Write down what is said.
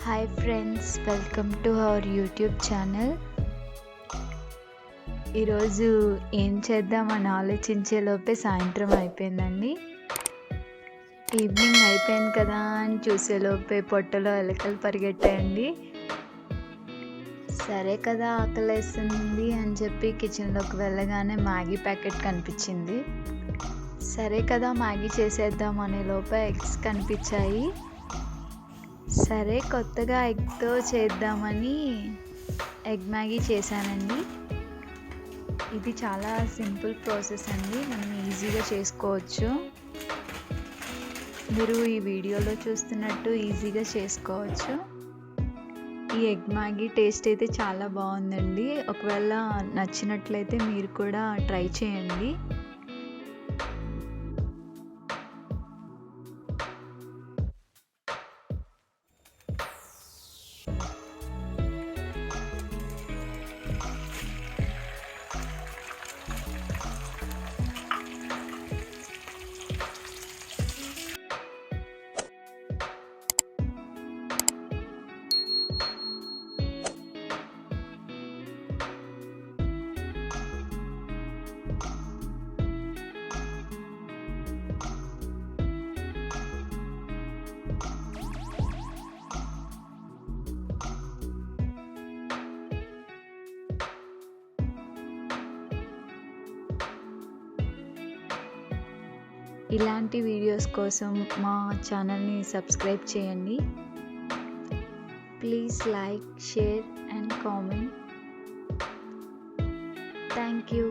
Hi friends, welcome to our YouTube channel. ఈరోజు ఏం చేద్దామని ఆలోచించేలోపే సాయంత్రం అయిపోయిందండి. ఈవినింగ్ అయిపోయింది కదా అని చూసేలోపే పొట్టలో ఎలకలు పరిగెట్టాయండి. సరే కదా, ఆకలేస్తుంది అని చెప్పి కిచెన్లోకి వెళ్ళగానే మ్యాగీ ప్యాకెట్ కనిపించింది. సరే కదా, మ్యాగీ చేసేద్దాం అనే లోపే ఎగ్స్ కనిపించాయి. సరే, కొత్తగా ఎగ్తో చేద్దామని ఎగ్ మ్యాగీ చేశానండి. ఇది చాలా సింపుల్ ప్రాసెస్ అండి, మనం ఈజీగా చేసుకోవచ్చు. మీరు ఈ వీడియోలో చూస్తున్నట్టు ఈజీగా చేసుకోవచ్చు. ఈ ఎగ్ మ్యాగీ టేస్ట్ అయితే చాలా బాగుందండి. ఒకవేళ నచ్చినట్లయితే మీరు కూడా ట్రై చేయండి. ఇలాంటి వీడియోస్ కోసం మా ఛానల్ని సబ్స్క్రైబ్ చేయండి. Please like, share and comment. Thank you.